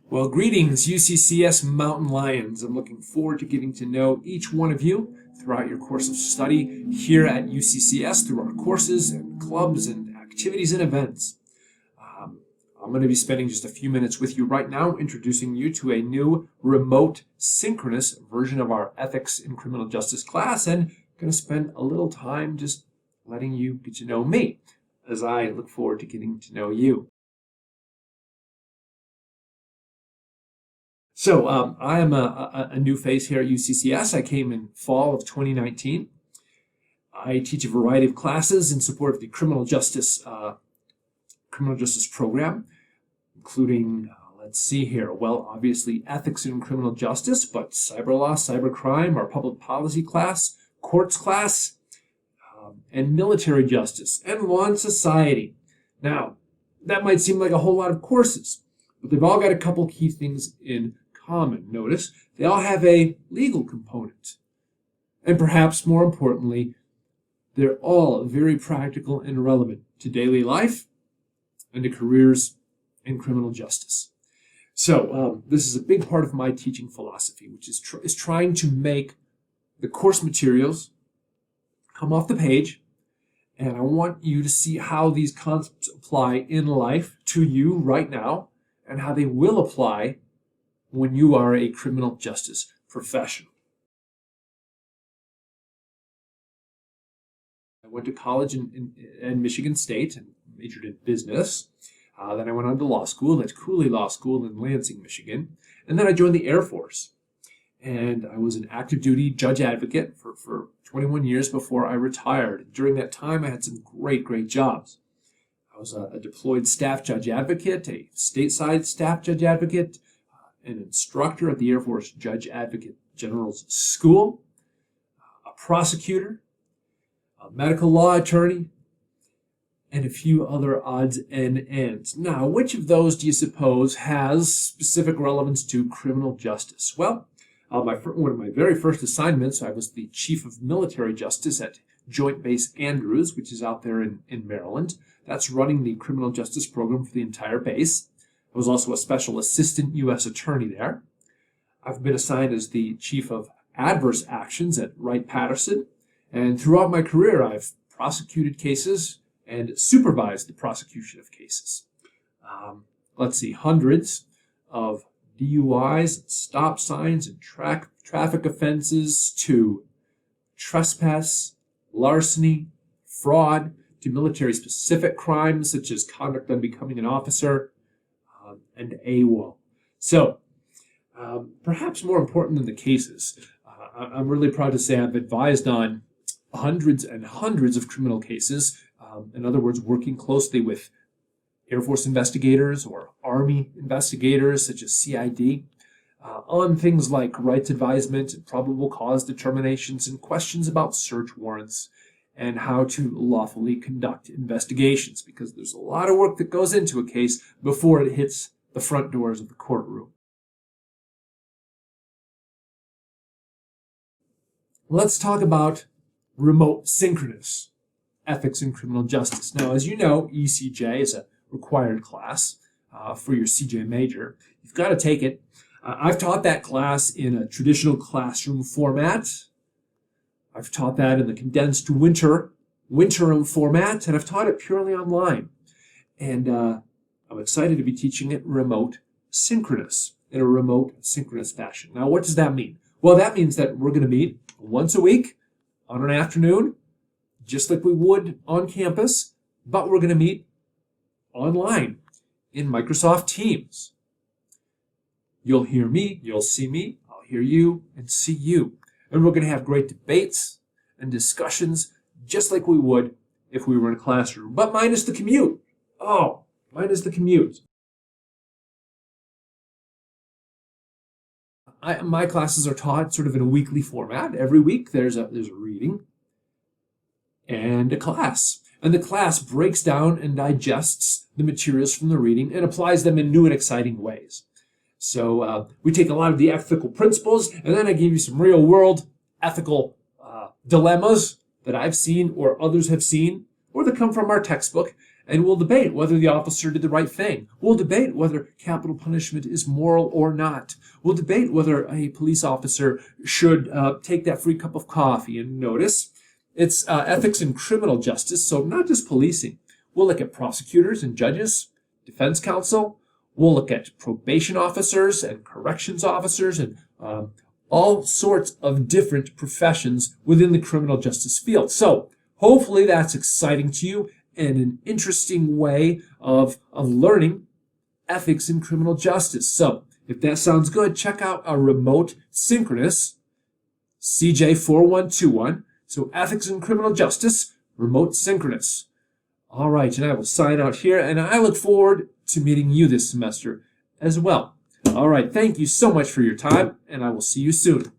Well, greetings, UCCS Mountain Lions. I'm looking forward to getting to know each one of you throughout your course of study here at UCCS through our courses and clubs and activities and events. I'm going to be spending just a few minutes with you right now introducing you to a new remote synchronous version of our Ethics in Criminal Justice class, and going to spend a little time just letting you get to know me as I look forward to getting to know you. So I am a new face here at UCCS. I came in fall of 2019. I teach a variety of classes in support of the criminal justice program, including, let's see here, well, obviously ethics in criminal justice, but cyber law, cybercrime, our public policy class, courts class, and military justice, and law and society. Now, that might seem like a whole lot of courses, but they've all got a couple key things in common. Notice they all have a legal component. And perhaps more importantly, they're all very practical and relevant to daily life and to careers in criminal justice. So this is a big part of my teaching philosophy, which is trying to make the course materials come off the page. And I want you to see how these concepts apply in life to you right now and how they will apply when you are a criminal justice professional. I went to college in Michigan State and majored in business. Then I went on to law school at Cooley Law School in Lansing, Michigan. And then I joined the Air Force. And I was an active duty judge advocate for 21 years before I retired. During that time, I had some great jobs. I was a deployed staff judge advocate, a stateside staff judge advocate, an instructor at the Air Force Judge Advocate General's School, a prosecutor, a medical law attorney, and a few other odds and ends. Now, which of those do you suppose has specific relevance to criminal justice? Well, one of my very first assignments, I was the Chief of Military Justice at Joint Base Andrews, which is out there in Maryland. That's running the criminal justice program for the entire base. I was also a special assistant U.S. attorney there. I've been assigned as the Chief of Adverse Actions at Wright-Patterson. And throughout my career, I've prosecuted cases and supervised the prosecution of cases. Hundreds of DUIs, stop signs, and traffic offenses, to trespass, larceny, fraud, to military-specific crimes such as conduct unbecoming an officer, and AWOL. So, perhaps more important than the cases, I'm really proud to say I've advised on hundreds and hundreds of criminal cases. In other words, working closely with Air Force investigators or Army investigators such as CID on things like rights advisement and probable cause determinations and questions about search warrants and how to lawfully conduct investigations, because there's a lot of work that goes into a case before it hits the front doors of the courtroom. Let's talk about remote synchronous ethics in criminal justice. Now, as you know, ECJ is a required class for your CJ major. You've got to take it. I've taught that class in a traditional classroom format. I've taught that in the condensed winter format, and I've taught it purely online. And I'm excited to be teaching it remote synchronous, in a remote synchronous fashion. Now, what does that mean? Well, that means that we're going to meet once a week on an afternoon, just like we would on campus, but we're going to meet online in Microsoft Teams. You'll hear me, you'll see me, I'll hear you and see you. And we're going to have great debates and discussions just like we would if we were in a classroom, but minus the commute. Oh, minus the commute. My classes are taught sort of in a weekly format. Every week there's a reading and a class. And the class breaks down and digests the materials from the reading and applies them in new and exciting ways. So we take a lot of the ethical principles, and then I give you some real-world ethical dilemmas that I've seen or others have seen, or that come from our textbook, And we'll debate whether the officer did the right thing. We'll debate whether capital punishment is moral or not. We'll debate whether a police officer should take that free cup of coffee. And notice, it's ethics in criminal justice, so not just policing. We'll look at prosecutors and judges, defense counsel. We'll look at probation officers and corrections officers and all sorts of different professions within the criminal justice field. So hopefully that's exciting to you and an interesting way of learning ethics in criminal justice. So if that sounds good, check out our remote synchronous CJ4121. So ethics in criminal justice, remote synchronous. All right, and I will sign out here, and I look forward to meeting you this semester as well. All right, thank you so much for your time, and I will see you soon.